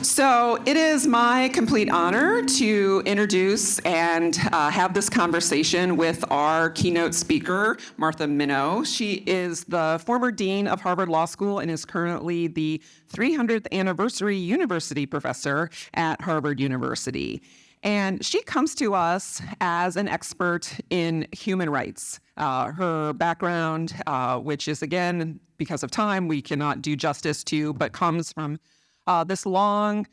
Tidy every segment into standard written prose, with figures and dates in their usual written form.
So it is my complete honor to introduce and have this conversation with our keynote speaker, Martha Minow. She is the former dean of Harvard Law School and is currently the 300th anniversary university professor at Harvard University. And she comes to us as an expert in human rights. Her background, which is, again, because of time, we cannot do justice to, but comes from this long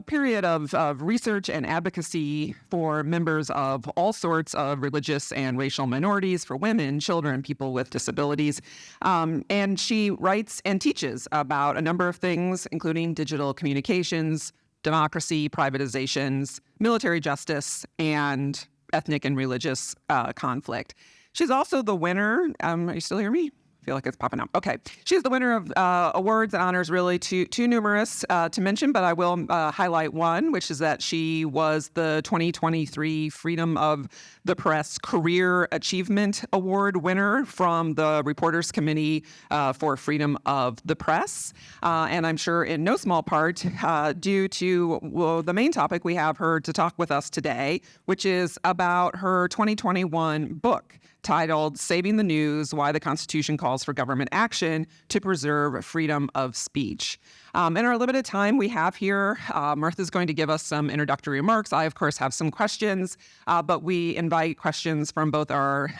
period of research and advocacy for members of all sorts of religious and racial minorities, for women, children, people with disabilities. And she writes and teaches about a number of things, including digital communications, democracy, privatizations, military justice, and ethnic and religious conflict. She's also the winner. Are you still hear me? I feel like it's popping up. Okay. She's the winner of awards and honors really too numerous to mention, but I will highlight one, which is that she was the 2023 Freedom of the Press Career Achievement Award winner from the Reporters Committee for Freedom of the Press. And I'm sure in no small part due to the main topic we have her to talk with us today, which is about her 2021 book, titled Saving the News, Why the Constitution Calls for Government Action to Preserve Freedom of Speech. In our limited time we have here, Martha's going to give us some introductory remarks. I, of course, have some questions, but we invite questions from both our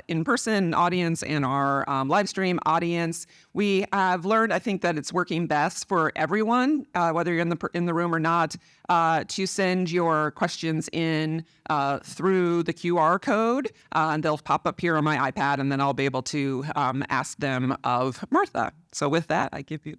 in-person audience and our live stream audience. We have learned, I think, that it's working best for everyone, whether you're in the room or not, to send your questions in through the QR code, and they'll pop up here on my iPad, and then I'll be able to ask them of Martha. So with that, I give you.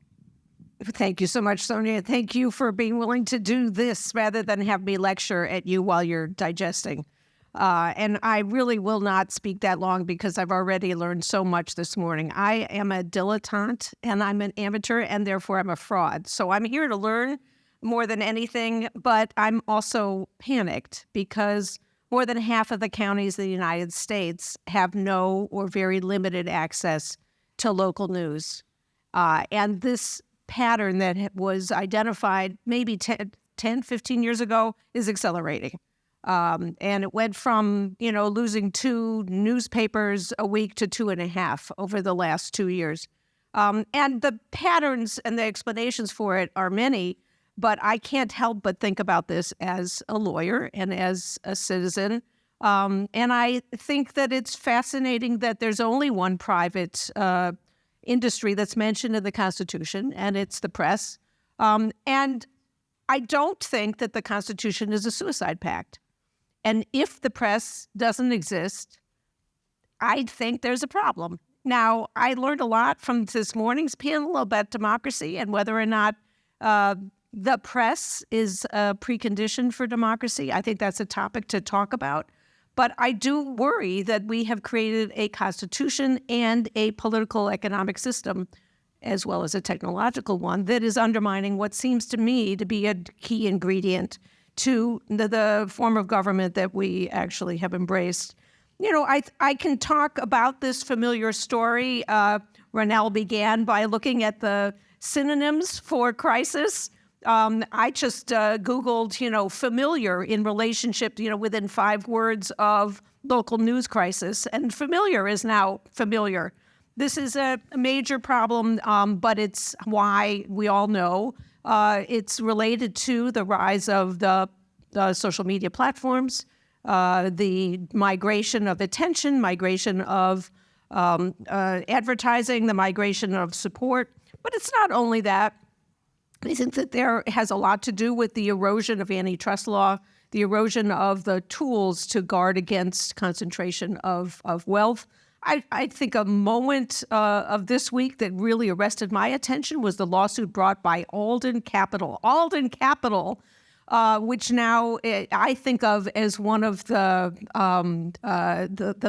Thank you so much, Sonja. Thank you for being willing to do this rather than have me lecture at you while you're digesting. And I really will not speak that long because I've already learned so much this morning. I am a dilettante and I'm an amateur and therefore I'm a fraud. So I'm here to learn more than anything, but I'm also panicked because more than half of the counties in the United States have no or very limited access to local news. And this pattern that was identified maybe 10, 15 years ago is accelerating. And it went from, losing 2 newspapers a week to 2.5 over the last 2 years. And the patterns and the explanations for it are many, but I can't help but think about this as a lawyer and as a citizen. And I think that it's fascinating that there's only one private industry that's mentioned in the Constitution, and it's the press. And I don't think that the Constitution is a suicide pact. And if the press doesn't exist, I think there's a problem. Now, I learned a lot from this morning's panel about democracy and whether or not the press is a precondition for democracy. I think that's a topic to talk about. But I do worry that we have created a constitution and a political economic system, as well as a technological one, that is undermining what seems to me to be a key ingredient to the form of government that we actually have embraced. I can talk about this familiar story. RonNell began by looking at the synonyms for crisis. I just Googled, familiar in relationship, within 5 words of local news crisis. And familiar is now familiar. This is a major problem, but it's why we all know it's related to the rise of the social media platforms, the migration of attention, migration of advertising, the migration of support. But it's not only that. I think that there has a lot to do with the erosion of antitrust law, the erosion of the tools to guard against concentration of wealth. I think a moment of this week that really arrested my attention was the lawsuit brought by Alden Capital. Alden Capital, which now I think of as one of the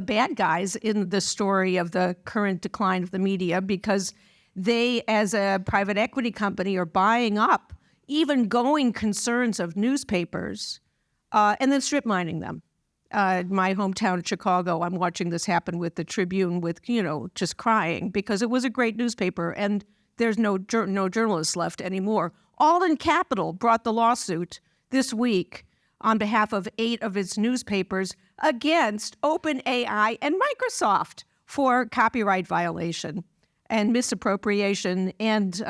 bad guys in the story of the current decline of the media, because they, as a private equity company, are buying up even going concerns of newspapers and then strip mining them. My hometown, Chicago, I'm watching this happen with the Tribune with, just crying because it was a great newspaper and there's no journalists left anymore. Alden Capital brought the lawsuit this week on behalf of 8 of its newspapers against OpenAI and Microsoft for copyright violation and misappropriation and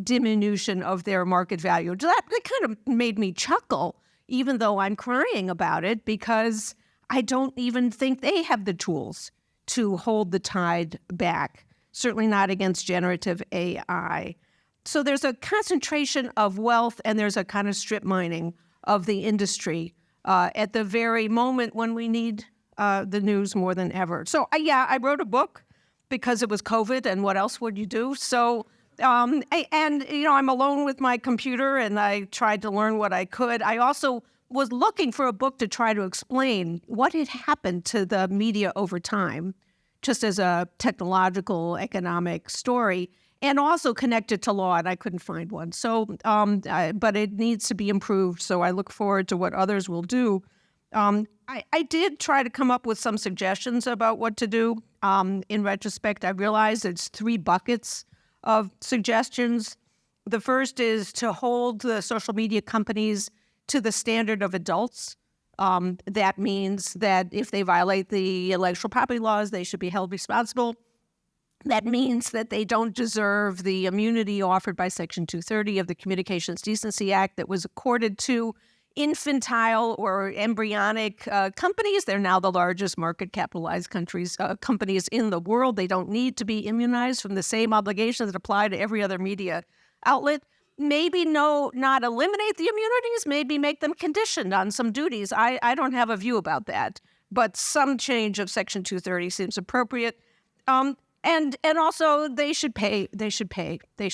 diminution of their market value. That kind of made me chuckle, even though I'm crying about it, because I don't even think they have the tools to hold the tide back, certainly not against generative AI. So there's a concentration of wealth and there's a kind of strip mining of the industry at the very moment when we need the news more than ever. So I wrote a book because it was COVID, and what else would you do? So, I'm alone with my computer, and I tried to learn what I could. I also was looking for a book to try to explain what had happened to the media over time, just as a technological, economic story, and also connected to law, and I couldn't find one. So, but it needs to be improved, so I look forward to what others will do. I did try to come up with some suggestions about what to do. In retrospect, I realized it's 3 buckets of suggestions. The first is to hold the social media companies to the standard of adults. That means that if they violate the intellectual property laws, they should be held responsible. That means that they don't deserve the immunity offered by Section 230 of the Communications Decency Act that was accorded to infantile or embryonic companies. They're now the largest market capitalized companies in the world. They don't need to be immunized from the same obligations that apply to every other media outlet. Maybe not eliminate the immunities, maybe make them conditioned on some duties. I don't have a view about that, but some change of Section 230 seems appropriate. And also they should pay. They should pay their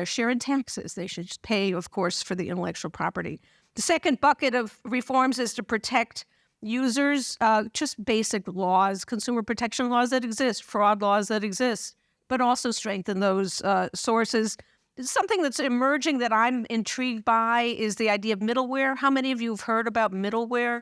share in taxes. They should pay, of course, for the intellectual property. The second bucket of reforms is to protect users, just basic laws, consumer protection laws that exist, fraud laws that exist, but also strengthen those sources. Something that's emerging that I'm intrigued by is the idea of middleware. How many of you have heard about middleware?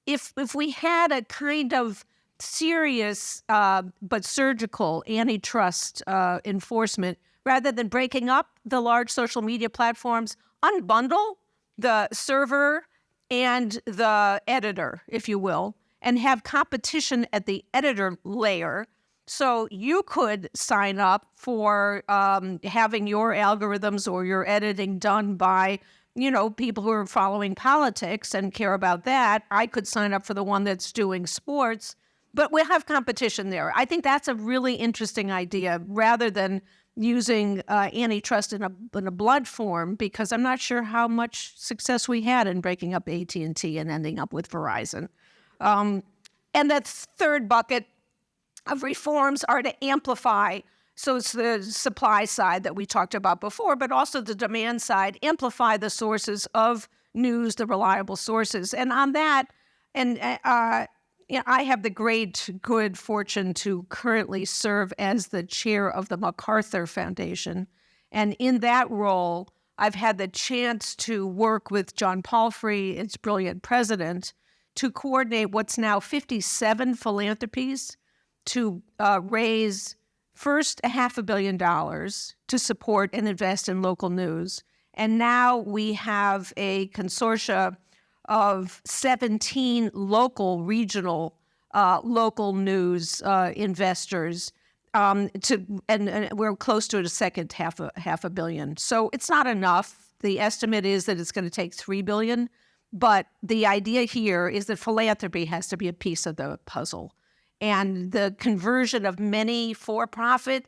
If we had a kind of serious but surgical antitrust enforcement, rather than breaking up the large social media platforms, unbundle the server and the editor, if you will, and have competition at the editor layer. So you could sign up for having your algorithms or your editing done by, people who are following politics and care about that. I could sign up for the one that's doing sports, but we'll have competition there. I think that's a really interesting idea, rather than using antitrust in a blood form, because I'm not sure how much success we had in breaking up AT&T and ending up with Verizon. And that third bucket of reforms are to amplify, so it's the supply side that we talked about before, but also the demand side, amplify the sources of news, the reliable sources. And on that, I have the great good fortune to currently serve as the chair of the MacArthur Foundation. And in that role, I've had the chance to work with John Palfrey, its brilliant president, to coordinate what's now 57 philanthropies to raise first $500 million to support and invest in local news. And now we have a consortia of 17 local, regional, local news investors, and we're close to a second $500 million. So it's not enough. The estimate is that it's going to take $3 billion, but the idea here is that philanthropy has to be a piece of the puzzle. And the conversion of many for-profit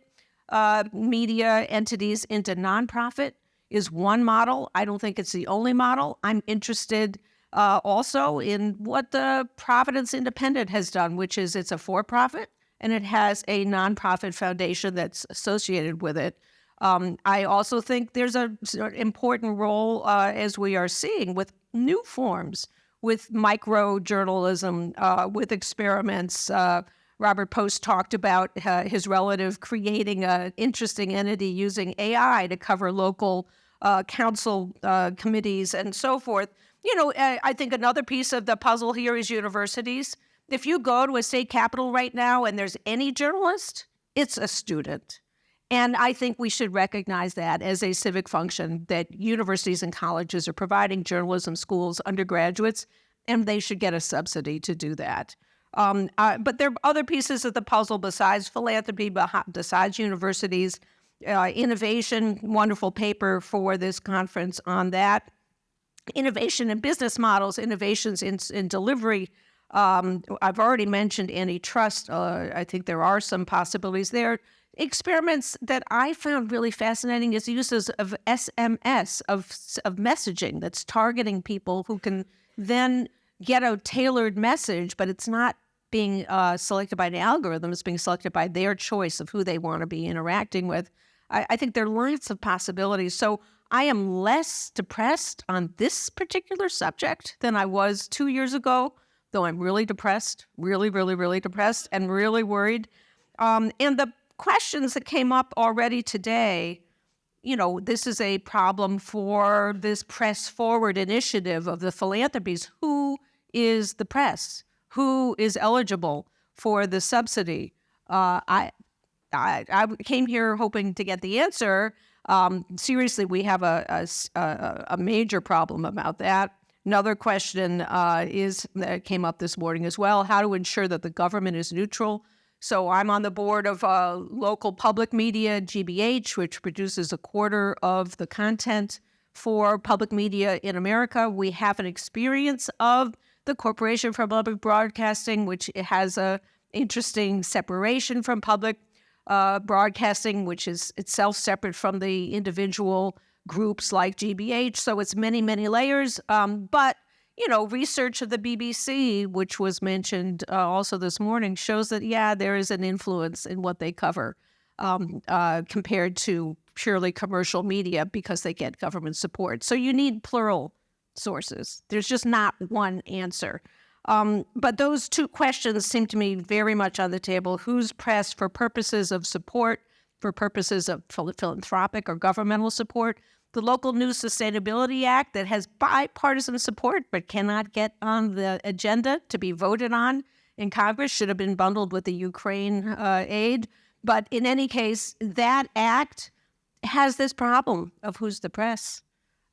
media entities into nonprofit is one model. I don't think it's the only model. I'm interested also in what the Providence Independent has done, which is it's a for-profit and it has a nonprofit foundation that's associated with it. I also think there's an important role, as we are seeing, with new forms, with micro-journalism, with experiments. Robert Post talked about his relative creating an interesting entity using AI to cover local council committees and so forth. I think another piece of the puzzle here is universities. If you go to a state capitol right now and there's any journalist, it's a student. And I think we should recognize that as a civic function, that universities and colleges are providing journalism schools, undergraduates, and they should get a subsidy to do that. But there are other pieces of the puzzle besides philanthropy, besides universities. Innovation, wonderful paper for this conference on that. Innovation in business models, innovations in delivery. I've already mentioned antitrust. I think there are some possibilities there. Experiments that I found really fascinating is uses of SMS, of messaging that's targeting people who can then get a tailored message, but it's not being selected by an algorithm. It's being selected by their choice of who they want to be interacting with. I think there are lots of possibilities. So I am less depressed on this particular subject than I was 2 years ago, though I'm really depressed, really, really, really depressed and really worried. And the questions that came up already today, this is a problem for this Press Forward initiative of the philanthropies. Who is the press? Who is eligible for the subsidy? I came here hoping to get the answer. Seriously, we have a major problem about that. Another question that came up this morning as well: how to ensure that the government is neutral. So I'm on the board of local public media, GBH, which produces a quarter of the content for public media in America. We have an experience of the Corporation for Public Broadcasting, which has a interesting separation from public broadcasting, which is itself separate from the individual groups like GBH. So it's many, many layers. But research of the BBC, which was mentioned also this morning, shows that, there is an influence in what they cover compared to purely commercial media because they get government support. So you need plural sources. There's just not one answer. But those two questions seem to me very much on the table. Who's press for purposes of support, for purposes of philanthropic or governmental support? The Local News Sustainability Act that has bipartisan support but cannot get on the agenda to be voted on in Congress should have been bundled with the Ukraine aid. But in any case, that act has this problem of who's the press.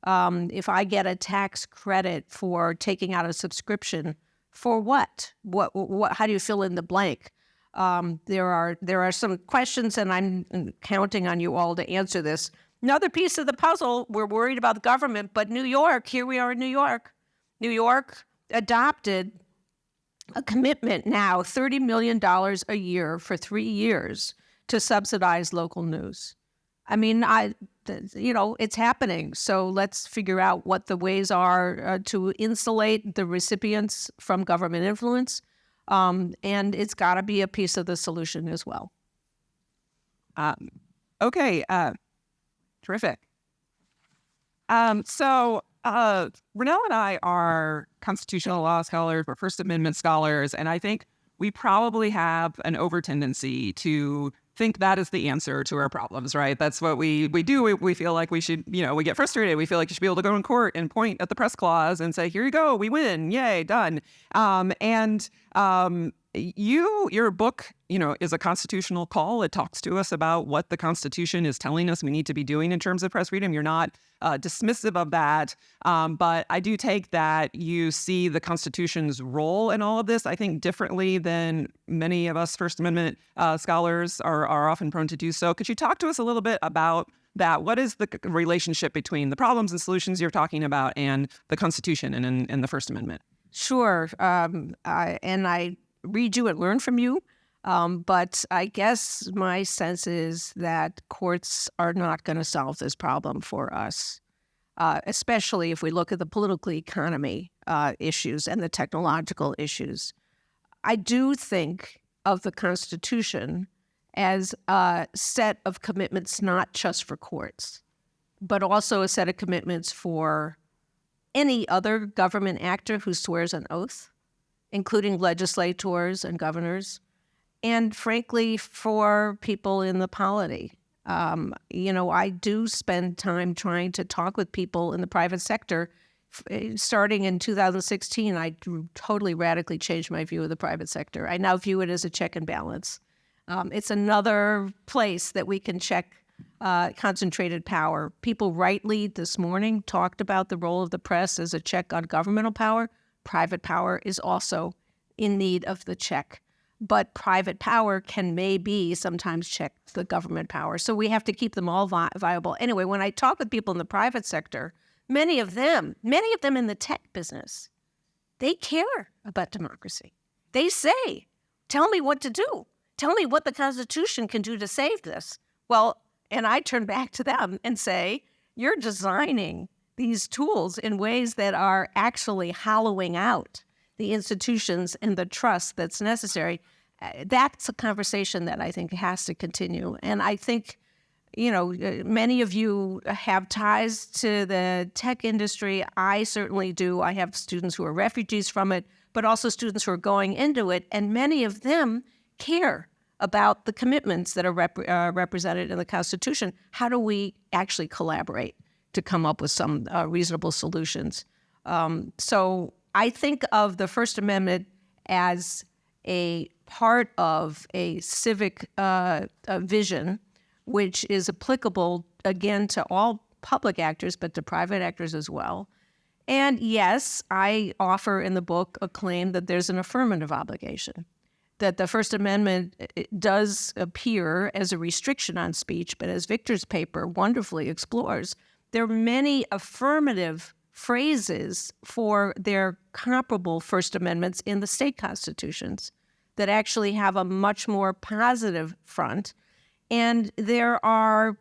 If I get a tax credit for taking out a subscription, for what? What? How do you fill in the blank? There are some questions, and I'm counting on you all to answer this. Another piece of the puzzle, we're worried about the government, but New York, here we are in New York. New York adopted a commitment now, $30 million a year for 3 years to subsidize local news. I mean, it's happening. So let's figure out what the ways are to insulate the recipients from government influence. And it's got to be a piece of the solution as well. Okay. Terrific. So RonNell and I are constitutional law scholars, we're First Amendment scholars, and I think we probably have an over-tendency to think that is the answer to our problems, right? That's what we do. We feel like we should, we get frustrated. We feel like you should be able to go in court and point at the press clause and say, here you go, we win, yay, done. Your book, is a constitutional call. It talks to us about what the Constitution is telling us we need to be doing in terms of press freedom. You're not dismissive of that, but I do take that you see the Constitution's role in all of this, I think, differently than many of us First Amendment scholars are often prone to do so. Could you talk to us a little bit about that? What is the relationship between the problems and solutions you're talking about and the Constitution and the First Amendment? Sure. I read you and learn from you. But I guess my sense is that courts are not going to solve this problem for us, especially if we look at the political economy issues and the technological issues. I do think of the Constitution as a set of commitments not just for courts, but also a set of commitments for any other government actor who swears an oath, including legislators and governors, and frankly, for people in the polity. I do spend time trying to talk with people in the private sector. Starting in 2016, I totally radically changed my view of the private sector. I now view it as a check and balance. It's another place that we can check concentrated power. People rightly this morning talked about the role of the press as a check on governmental power. Private power is also in need of the check. But private power can maybe sometimes check the government power. So we have to keep them all viable. Anyway, when I talk with people in the private sector, many of them in the tech business, they care about democracy. They say, tell me what to do. Tell me what the Constitution can do to save this. Well, and I turn back to them and say, you're designing these tools in ways that are actually hollowing out the institutions and the trust that's necessary. That's a conversation that I think has to continue. And I think, many of you have ties to the tech industry. I certainly do. I have students who are refugees from it, but also students who are going into it. And many of them care about the commitments that are represented in the Constitution. How do we actually collaborate to come up with some reasonable solutions? So I think of the First Amendment as a part of a civic vision, which is applicable, again, to all public actors, but to private actors as well. And yes, I offer in the book a claim that there's an affirmative obligation, that the First Amendment does appear as a restriction on speech, but as Victor's paper wonderfully explores, there are many affirmative phrases for their comparable First Amendments in the state constitutions that actually have a much more positive front. And there are,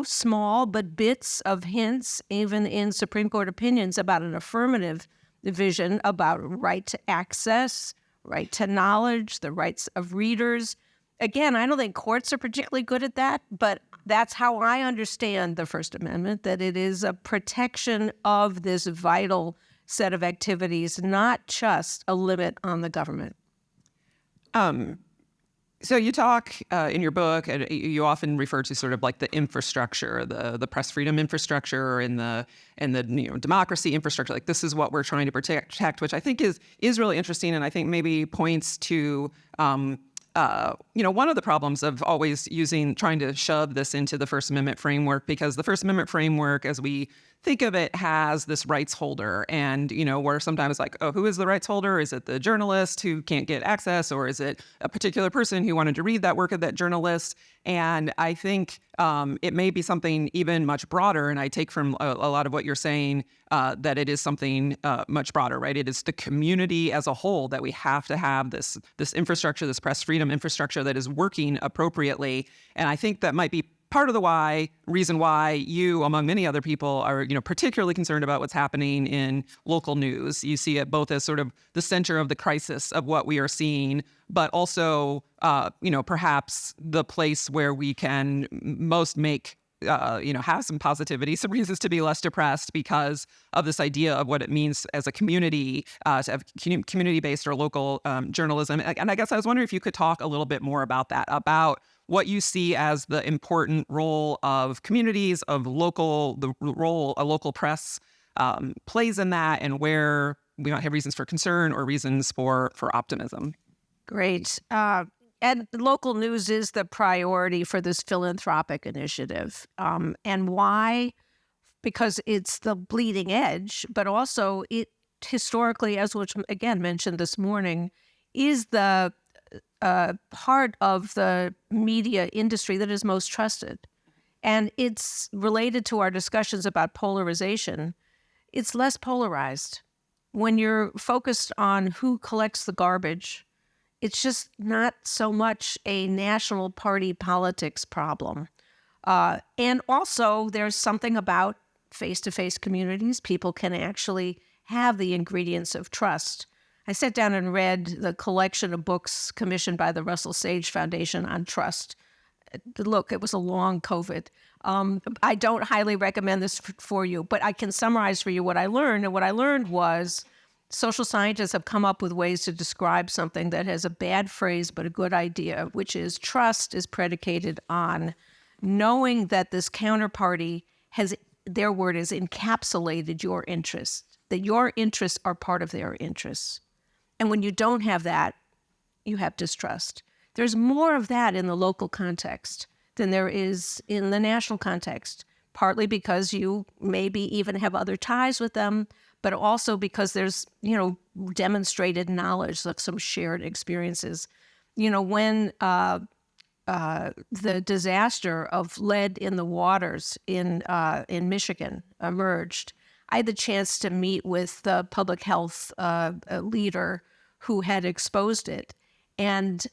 small but bits of hints, even in Supreme Court opinions, about an affirmative vision about right to access, right to knowledge, the rights of readers. Again, I don't think courts are particularly good at that, but that's how I understand the First Amendment, that it is a protection of this vital set of activities, not just a limit on the government. So you talk in your book, and you often refer to sort of like the infrastructure, the press freedom infrastructure and the democracy infrastructure. Like, this is what we're trying to protect, which I think is really interesting, and I think maybe points to one of the problems of always trying to shove this into the First Amendment framework, because the First Amendment framework, as we think of it, has this rights holder. And, we're sometimes like, oh, who is the rights holder? Is it the journalist who can't get access? Or is it a particular person who wanted to read that work of that journalist? And I think it may be something even much broader. And I take from a lot of what you're saying that it is something much broader, right? It is the community as a whole that we have to have this infrastructure, this press freedom infrastructure that is working appropriately. And I think that might be part of the reason why you, among many other people, are particularly concerned about what's happening in local news. You see it both as sort of the center of the crisis of what we are seeing, but also, perhaps the place where we can most make have some positivity, some reasons to be less depressed because of this idea of what it means as a community to have community-based or local journalism. And I guess I was wondering if you could talk a little bit more about that, about what you see as the important role of communities, of the role a local press plays in that, and where we might have reasons for concern or reasons for optimism. Great. And local news is the priority for this philanthropic initiative. And why? Because it's the bleeding edge, but also it historically, as was again mentioned this morning, is the part of the media industry that is most trusted. And it's related to our discussions about polarization. It's less polarized. When you're focused on who collects the garbage, it's just not so much a national party politics problem. And also, there's something about face-to-face communities. People can actually have the ingredients of trust. I sat down and read the collection of books commissioned by the Russell Sage Foundation on trust. Look, it was a long COVID. I don't highly recommend this for you, but I can summarize for you what I learned. And what I learned was social scientists have come up with ways to describe something that has a bad phrase but a good idea, which is trust is predicated on knowing that this counterparty has, their word is, encapsulated your interests, that your interests are part of their interests. And when you don't have that, you have distrust. There's more of that in the local context than there is in the national context, partly because you maybe even have other ties with them, but also because there's, demonstrated knowledge, like some shared experiences. When the disaster of lead in the waters in Michigan emerged, I had the chance to meet with the public health leader who had exposed it. And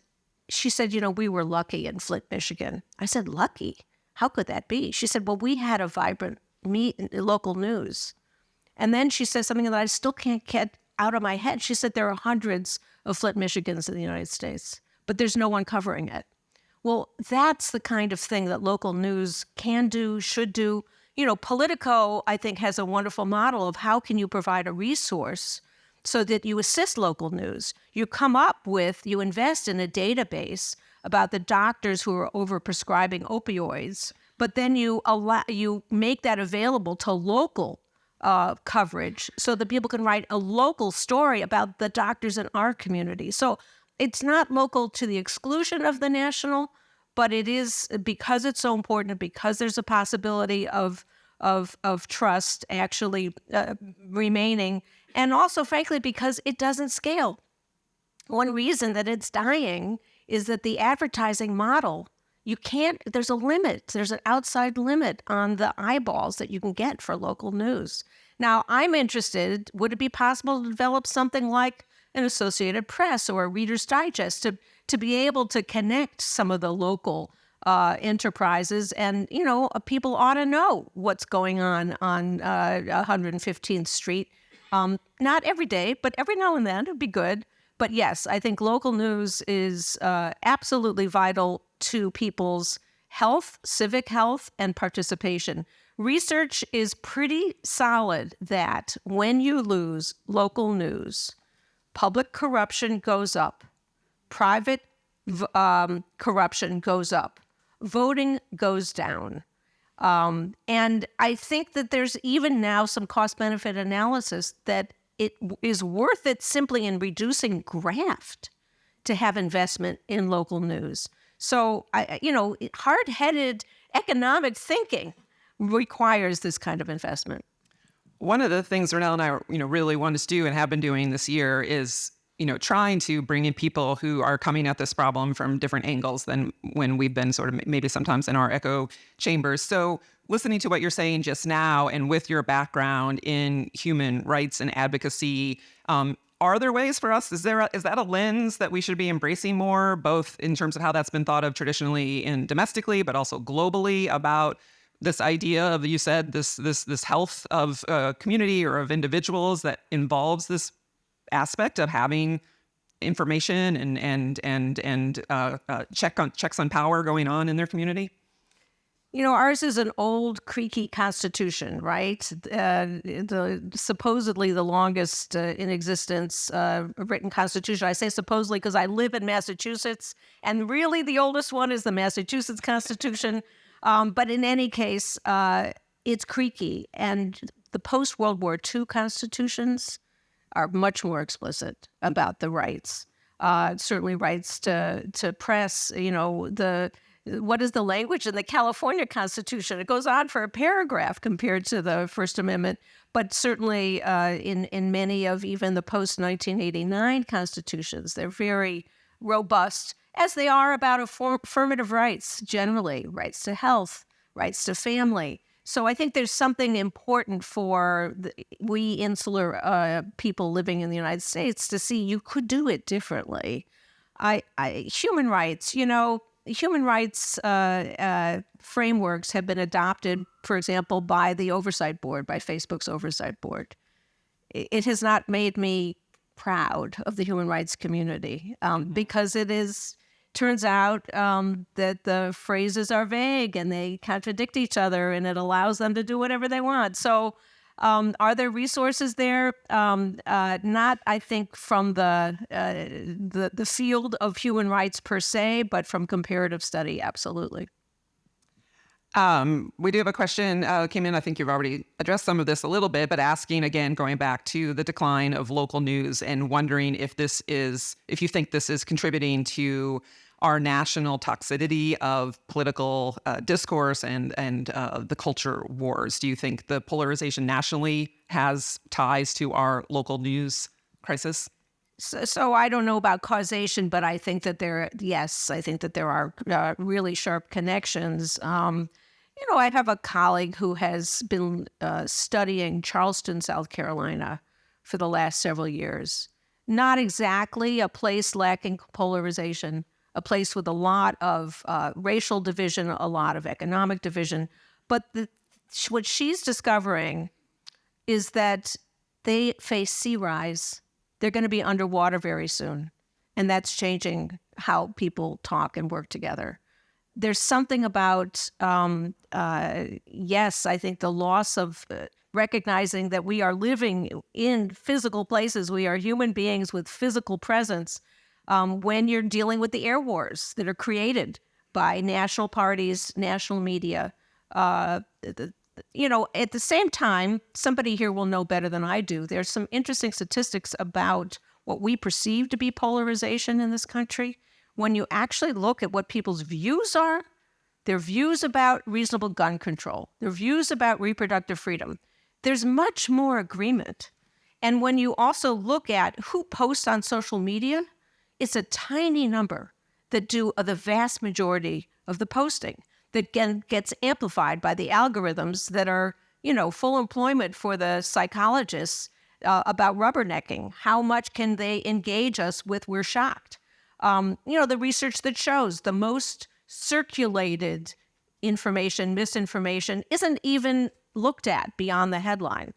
she said, we were lucky in Flint, Michigan. I said, lucky? How could that be? She said, well, we had a vibrant local news. And then she said something that I still can't get out of my head. She said, there are hundreds of Flint, Michigans in the United States, but there's no one covering it. Well, that's the kind of thing that local news can do, should do. Politico, I think, has a wonderful model of how can you provide a resource so that you assist local news. You invest in a database about the doctors who are overprescribing opioids, but then you make that available to local coverage so that people can write a local story about the doctors in our community. So it's not local to the exclusion of the national, but it is, because it's so important and because there's a possibility of trust actually remaining, and also, frankly, because it doesn't scale. One reason that it's dying is that the advertising model, there's a limit. There's an outside limit on the eyeballs that you can get for local news. Now, I'm interested, would it be possible to develop something like an Associated Press or a Reader's Digest to be able to connect some of the local enterprises? And, people ought to know what's going on 115th Street. Not every day, but every now and then it'd be good. But yes, I think local news is absolutely vital to people's health, civic health, and participation. Research is pretty solid that when you lose local news, public corruption goes up, private corruption goes up, voting goes down. And I think that there's even now some cost-benefit analysis that it is worth it simply in reducing graft to have investment in local news. So, hard-headed economic thinking requires this kind of investment. One of the things RonNell and I, really want to do and have been doing this year is, trying to bring in people who are coming at this problem from different angles than when we've been sort of maybe sometimes in our echo chambers. So listening to what you're saying just now, and with your background in human rights and advocacy, are there ways for us? Is that a lens that we should be embracing more, both in terms of how that's been thought of traditionally and domestically, but also globally, about this idea of, you said, this health of community or of individuals that involves this aspect of having information and checks on power going on in their community? Ours is an old, creaky constitution, right? Supposedly the longest in existence written constitution. I say supposedly because I live in Massachusetts, and really the oldest one is the Massachusetts Constitution. But in any case, it's creaky. And the post-World War II constitutions are much more explicit about the rights. Certainly rights to press, what is the language in the California Constitution? It goes on for a paragraph compared to the First Amendment, but certainly in many of even the post-1989 constitutions, they're very robust, as they are about affirmative rights generally, rights to health, rights to family. So I think there's something important for we insular people living in the United States to see you could do it differently. Human rights, human rights frameworks have been adopted, for example, by the oversight board, by Facebook's oversight board. It has not made me proud of the human rights community because turns out that the phrases are vague and they contradict each other, and it allows them to do whatever they want. So are there resources there? Not, I think, from the field of human rights per se, but from comparative study, absolutely. We do have a question came in. I think you've already addressed some of this a little bit, but asking again, going back to the decline of local news and wondering if you think this is contributing to our national toxicity of political discourse and the culture wars? Do you think the polarization nationally has ties to our local news crisis? So I don't know about causation, but I think that I think that there are really sharp connections. I have a colleague who has been studying Charleston, South Carolina for the last several years. Not exactly a place lacking polarization, a place with a lot of racial division, a lot of economic division. But what she's discovering is that they face sea rise. They're going to be underwater very soon. And that's changing how people talk and work together. There's something about, yes, I think the loss of recognizing that we are living in physical places. We are human beings with physical presence when you're dealing with the air wars that are created by national parties, national media. At the same time, somebody here will know better than I do. There's some interesting statistics about what we perceive to be polarization in this country. When you actually look at what people's views are, their views about reasonable gun control, their views about reproductive freedom, there's much more agreement. And when you also look at who posts on social media, it's a tiny number that do the vast majority of the posting that gets amplified by the algorithms that are, full employment for the psychologists about rubbernecking. How much can they engage us with we're shocked? The research that shows the most circulated information, misinformation, isn't even looked at beyond the headline.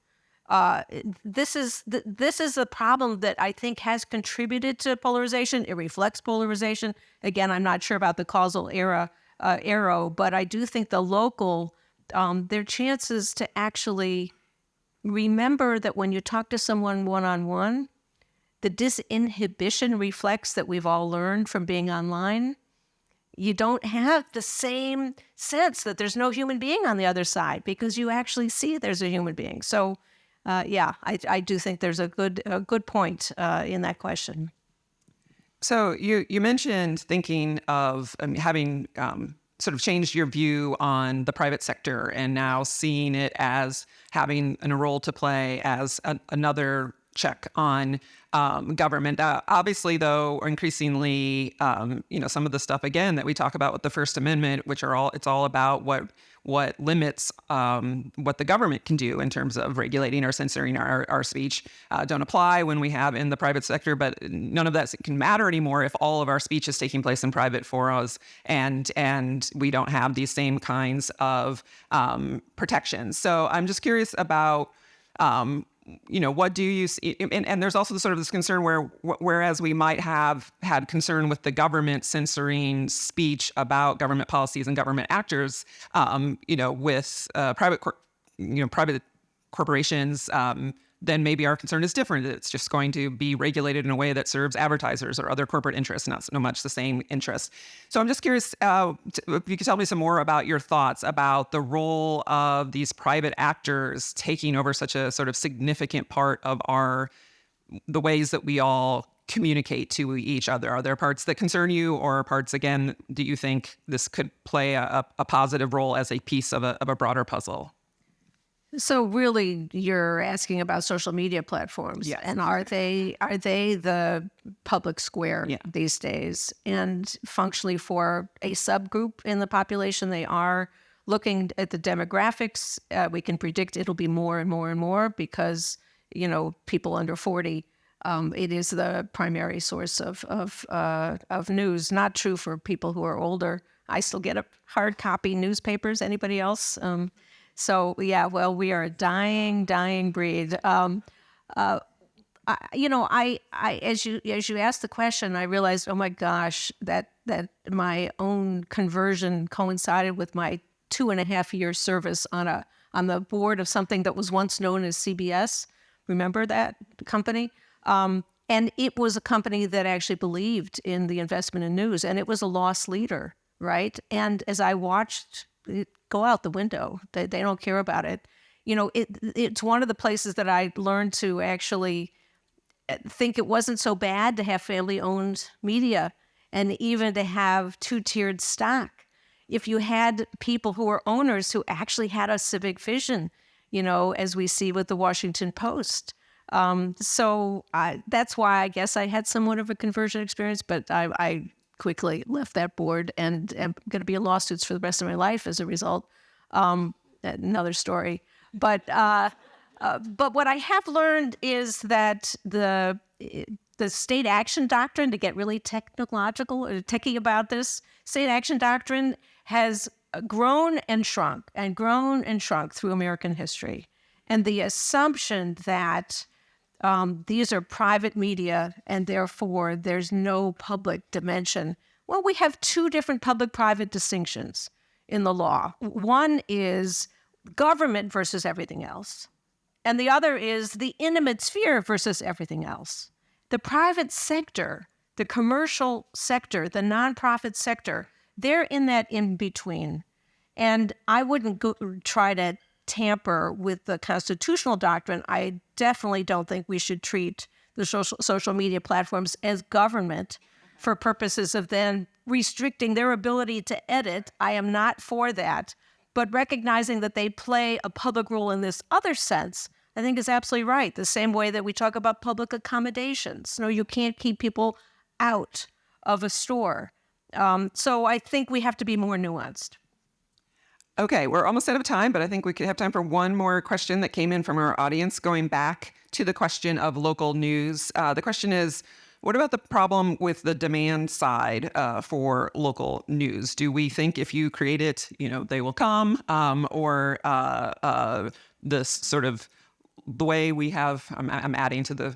This is a problem that I think has contributed to polarization. It reflects polarization. Again, I'm not sure about the causal arrow, but I do think the local, their chances to actually remember that when you talk to someone one-on-one, the disinhibition reflex that we've all learned from being online, you don't have the same sense that there's no human being on the other side because you actually see there's a human being. So, I do think there's a good point in that question. So you mentioned thinking of having sort of changed your view on the private sector and now seeing it as having a role to play as another check on government. Obviously, though, increasingly, some of the stuff, again, that we talk about with the First Amendment, it's all about what limits what the government can do in terms of regulating or censoring our speech don't apply when we have in the private sector, but none of that can matter anymore if all of our speech is taking place in private forums and we don't have these same kinds of protections. So I'm just curious about what do you see? And there's also sort of this concern whereas we might have had concern with the government censoring speech about government policies and government actors, with private corporations, then maybe our concern is different. It's just going to be regulated in a way that serves advertisers or other corporate interests, not so much the same interests. So I'm just curious if you could tell me some more about your thoughts about the role of these private actors taking over such a sort of significant part of the ways that we all communicate to each other. Are there parts that concern you, or parts, again, do you think this could play a positive role as a piece of a broader puzzle? So really, you're asking about social media platforms, yes. And are they the public square these days? And functionally, for a subgroup in the population, they are. Looking at the demographics, we can predict it'll be more and more and more because people under 40, it is the primary source of news. Not true for people who are older. I still get hard copy newspapers. Anybody else? So we are a dying breed. As you asked the question, I realized, oh my gosh, that my own conversion coincided with my 2.5 year service on the board of something that was once known as CBS. Remember that company? And it was a company that actually believed in the investment in news, and it was a loss leader, right? And as I watched it go out the window, they don't care about it. It's one of the places that I learned to actually think it wasn't so bad to have family-owned media. and even to have two-tiered stock. If you had people who were owners who actually had a civic vision, as we see with the Washington Post. So that's why I guess I had somewhat of a conversion experience, but I quickly left that board and am going to be in lawsuits for the rest of my life as a result. Another story. But what I have learned is that the state action doctrine, to get really technological or techie about this, state action doctrine has grown and shrunk through American history. And the assumption that these are private media and therefore there's no public dimension. Well, we have two different public-private distinctions in the law. One is government versus everything else, and the other is the intimate sphere versus everything else. The private sector, the commercial sector, the nonprofit sector, they're in that in-between. And I wouldn't try to tamper with the constitutional doctrine. I definitely don't think we should treat the social media platforms as government for purposes of then restricting their ability to edit. I am not for that. But recognizing that they play a public role in this other sense, I think is absolutely right. The same way that we talk about public accommodations. You can't keep people out of a store. So I think we have to be more nuanced. Okay, we're almost out of time, but I think we could have time for one more question that came in from our audience, going back to the question of local news. The question is, what about the problem with the demand side for local news? Do we think if you create it, they will come, or this sort of the way we have, I'm adding to the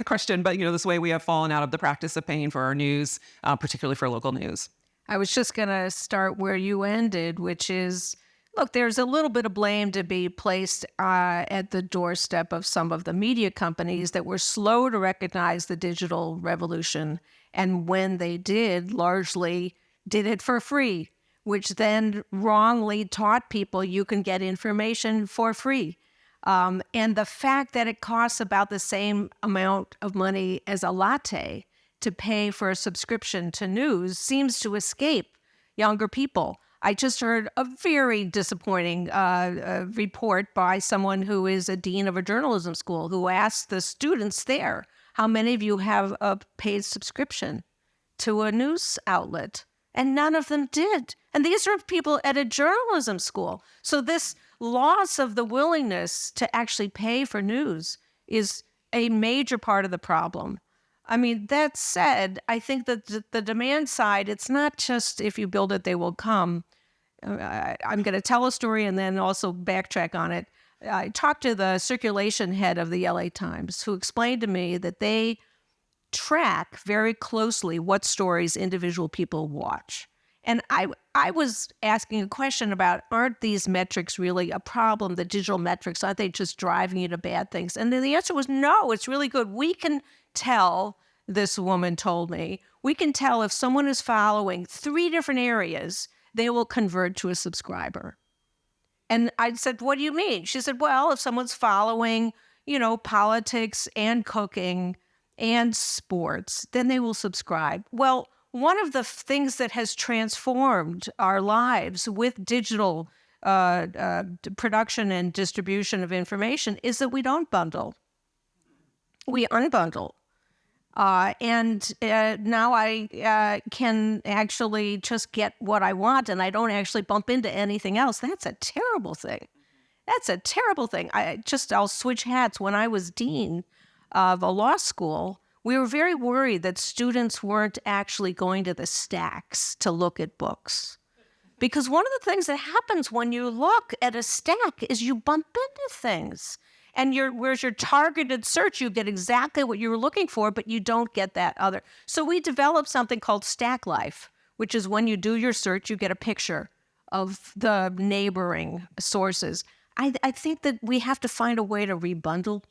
question, but this way we have fallen out of the practice of paying for our news, particularly for local news? I was just going to start where you ended, which is, look, there's a little bit of blame to be placed at the doorstep of some of the media companies that were slow to recognize the digital revolution. And when they did, largely did it for free, which then wrongly taught people you can get information for free. And the fact that it costs about the same amount of money as a latte to pay for a subscription to news seems to escape younger people. I just heard a very disappointing report by someone who is a dean of a journalism school who asked the students there, how many of you have a paid subscription to a news outlet? And none of them did. And these are people at a journalism school. So this loss of the willingness to actually pay for news is a major part of the problem. I mean, that said, I think that the demand side, it's not just if you build it, they will come. I'm going to tell a story and then also backtrack on it. I talked to the circulation head of the LA Times, who explained to me that they track very closely what stories individual people watch. And I was asking a question about, aren't these metrics really a problem, the digital metrics? Aren't they just driving you to bad things? And then the answer was no, it's really good. We can tell, this woman told me, we can tell if someone is following 3 different areas, they will convert to a subscriber. And I said, what do you mean? She said, well, if someone's following, politics and cooking and sports, then they will subscribe. Well, one of the things that has transformed our lives with digital production and distribution of information is that we don't bundle. We unbundle. And now I can actually just get what I want and I don't actually bump into anything else. That's a terrible thing. That's a terrible thing. I'll switch hats. When I was dean of a law school, we were very worried that students weren't actually going to the stacks to look at books. Because one of the things that happens when you look at a stack is you bump into things. And where's your targeted search, you get exactly what you were looking for, but you don't get that other. So we developed something called Stack Life, which is when you do your search, you get a picture of the neighboring sources. I think that we have to find a way to rebundle.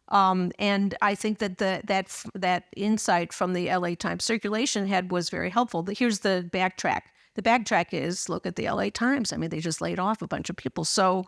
And I think that that insight from the LA Times circulation head was very helpful. Here's the backtrack. The backtrack is, look at the LA Times. I mean, they just laid off a bunch of people. So,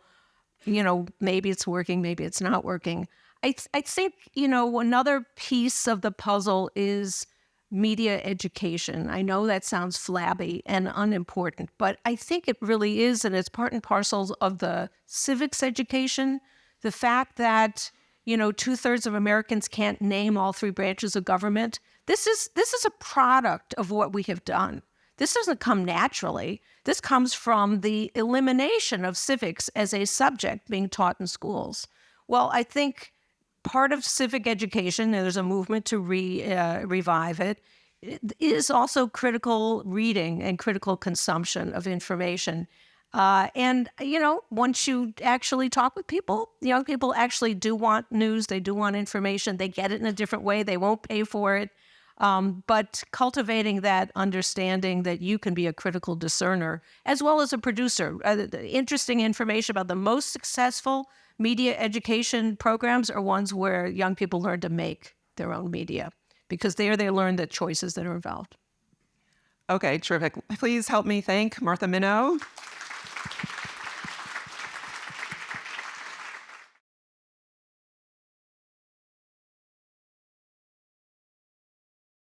maybe it's working, maybe it's not working. I think, another piece of the puzzle is media education. I know that sounds flabby and unimportant, but I think it really is, and it's part and parcel of the civics education. The fact that, 2/3 of Americans can't name all three branches of government. This is a product of what we have done. This doesn't come naturally. This comes from the elimination of civics as a subject being taught in schools. Well, I think part of civic education, and there's a movement to revive it, is also critical reading and critical consumption of information. Once you actually talk with people, young people actually do want news. They do want information. They get it in a different way. They won't pay for it. But cultivating that understanding that you can be a critical discerner as well as a producer. Interesting information about the most successful media education programs are ones where young people learn to make their own media, because there they learn the choices that are involved. Okay, terrific. Please help me thank Martha Minow.